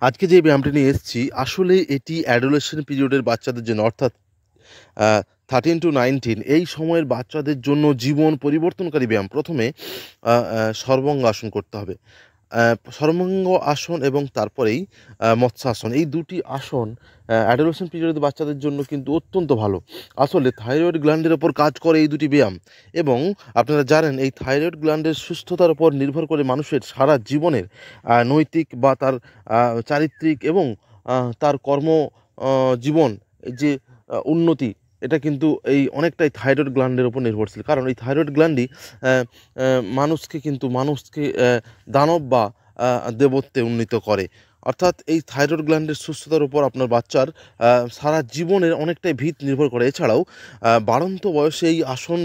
আজকে যে ব্যায়ামটা নিয়ে এসেছি আসলে এটি অ্যাডোলেসেন্ট পিরিয়ডের বাচ্চাদের জন্য অর্থাৎ 13 to 19 এই সময়ের বাচ্চাদের জন্য জীবন পরিবর্তনকারী ব্যায়াম। প্রথমে সর্বাঙ্গ আসন করতে হবে। সর্বাঙ্গ আসন এবং তারপরেই মৎস্যাসন। এই দুটি আসন অ্যাডোলেসেন্ট পিরিয়ডের বাচ্চাদের জন্য কিন্তু অত্যন্ত ভালো। আসলে থাইরয়েড গ্ল্যান্ডের ওপর কাজ করে এই দুটি ব্যায়াম এবং আপনারা জানেন এই থাইরয়েড গ্ল্যান্ডের সুস্থতার উপর নির্ভর করে মানুষের সারা জীবনের নৈতিক বা তার চারিত্রিক এবং তার কর্ম জীবন যে উন্নতি, এটা কিন্তু এই অনেকটাই থাইরয়েড গ্ল্যান্ডের উপর নির্ভরশীল। কারণ এই থাইরয়েড গ্ল্যান্ডই মানুষকে দানব বা দেবত্বে উন্নীত করে। অর্থাৎ এই থাইরয়েড গ্ল্যান্ডের সুস্থতার উপর আপনার বাচ্চার সারা জীবনের অনেকটাই ভিত নির্ভর করে। এছাড়াও বাড়ন্ত বয়সে এই আসন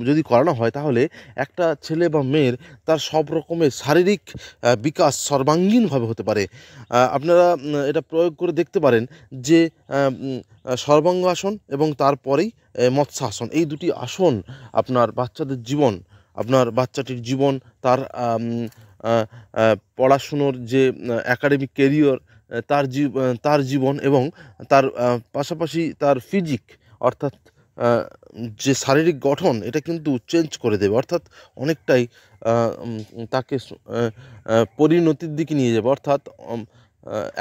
যদি করানো হয় তাহলে একটা ছেলে বা মেয়ের তার সব রকমের শারীরিক বিকাশ সর্বাঙ্গীনভাবে হতে পারে। আপনারা এটা প্রয়োগ করে দেখতে পারেন যে সর্বাঙ্গ আসন এবং তারপরেই মৎস্যাসন, এই দুটি আসন আপনার বাচ্চাটির জীবন, তার পড়াশুনোর যে একাডেমিক কেরিয়ার, তার জীবন এবং তার পাশাপাশি তার ফিজিক অর্থাৎ যে শারীরিক গঠন, এটা কিন্তু চেঞ্জ করে দেবে। অর্থাৎ অনেকটাই তাকে পরিণতির দিকে নিয়ে যাবে। অর্থাৎ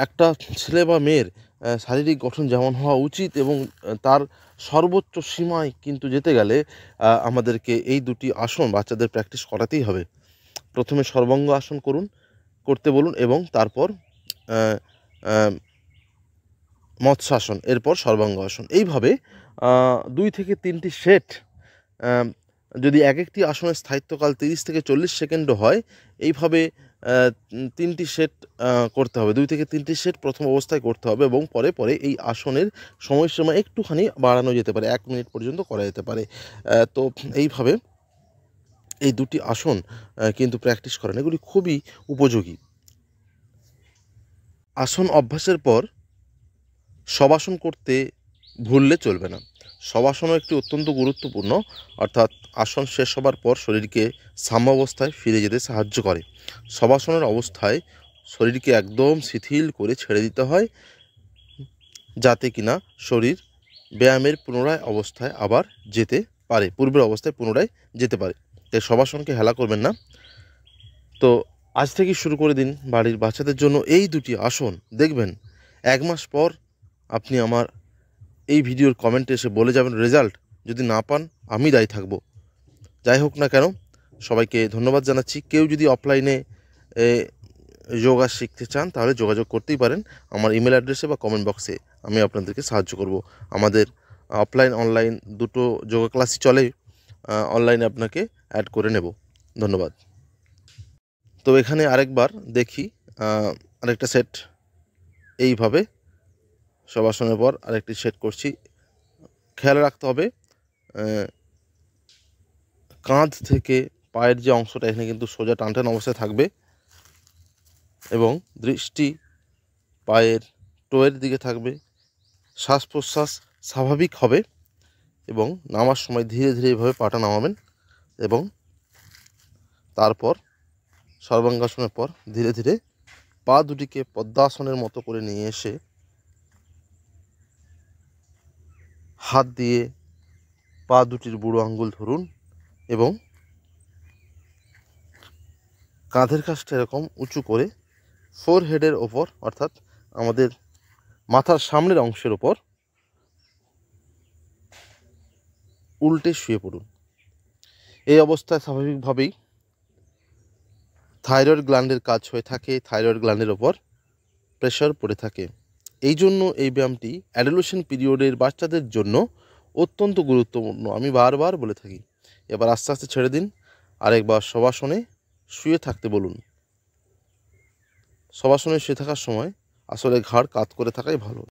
একটা ছেলে বা মেয়ের শারীরিক গঠন যেমন হওয়া উচিত এবং তার সর্বোচ্চ সীমায় কিন্তু যেতে গেলে আমাদেরকে এই দুটি আসন বাচ্চাদের প্র্যাকটিস করাতেই হবে। প্রথমে সর্বাঙ্গ আসন করতে বলুন এবং তারপর মৎস্যাসন, এরপর সর্বাঙ্গ আসন। এইভাবে 2 থেকে 3টি সেট, যদি এক একটি আসনের স্থায়িত্বকাল 30 থেকে 40 সেকেন্ডও হয়, এইভাবে 3টি সেট করতে হবে। 2 থেকে 3টি সেট প্রথম অবস্থায় করতে হবে এবং পরে এই আসনের সময়সীমা একটুখানি বাড়ানো যেতে পারে, 1 মিনিট পর্যন্ত করা যেতে পারে। তো এইভাবে এই দুটি আসন কিন্তু প্র্যাকটিস করেন, এগুলি খুবই উপযোগী। আসন অভ্যাসের পর শবাসন করতে ভুললে চলবে না। শবাসনও একটি অত্যন্ত গুরুত্বপূর্ণ, অর্থাৎ আসন শেষ হবার পর শরীরকে সাম্যাবস্থায় ফিরে যেতে সাহায্য করে। শবাসনের অবস্থায় শরীরকে একদম শিথিল করে ছেড়ে দিতে হয়, যাতে কিনা শরীর ব্যায়ামের পূর্বের অবস্থায় পুনরায় যেতে পারে। তাই শবাসনকে হেলা করবেন না। তো আজ থেকেই শুরু করে দিন বাড়ির বাচ্চাদের জন্য এই দুটি আসন। দেখবেন 1 মাস পর আপনি আমার এই ভিডিওর কমেন্টে এসে বলে যাবেন রেজাল্ট। যদি না পান আমি দায়ী থাকব। যাই হোক না কেন, সবাইকে ধন্যবাদ জানাচ্ছি। কেউ যদি অফলাইনে যোগা শিখতে চান তাহলে যোগাযোগ করতেই পারেন আমার ইমেল অ্যাড্রেসে বা কমেন্ট বক্সে। আমি আপনাদেরকে সাহায্য করব। আমাদের অফলাইন অনলাইন দুটো যোগা ক্লাসই চলে। অনলাইনে আপনাকে অ্যাড করে নেব। ধন্যবাদ। তো এখানে আরেকবার দেখি, আরেকটা সেট এইভাবে শবাসনের পর আরেকটি সেট করছি। খেয়াল রাখতে হবে কাঁধ থেকে পায়ের যে অংশটা এখানে কিন্তু সোজা টানটান অবস্থায় থাকবে এবং দৃষ্টি পায়ের টোয়ের দিকে থাকবে। শ্বাস প্রশ্বাস স্বাভাবিক হবে এবং নামার সময় ধীরে ধীরে এইভাবে পাটা নামাবেন এবং তারপর সর্বাঙ্গাসনের পর ধীরে ধীরে পা দুটিকে পদ্মাসনের মতো করে নিয়ে এসে হাত দিয়ে পা দুটির বুড়ো আঙ্গুল ধরুন এবং কাঁধের কাছটা এরকম উঁচু করে ফোরহেডের ওপর, অর্থাৎ আমাদের মাথার সামনের অংশের ওপর উল্টে শুয়ে পড়ুন। এই অবস্থায় স্বাভাবিকভাবেই থাইরয়েড গ্ল্যান্ডের কাজ হয়ে থাকে, থাইরয়েড গ্ল্যান্ডের ওপর প্রেশার পড়ে থাকে। এই জন্য এই ব্যায়ামটি অ্যাডোলেসেন্ট পিরিয়ডের বাচ্চাদের জন্য অত্যন্ত গুরুত্বপূর্ণ, আমি বারবার বলে থাকি। এবার আস্তে আস্তে ছেড়ে দিন। আরেকবার শবাসনে শুয়ে থাকতে বলুন। শবাসনে শুয়ে থাকার সময় আসলে ঘাড় কাত করে থাকাই ভালো।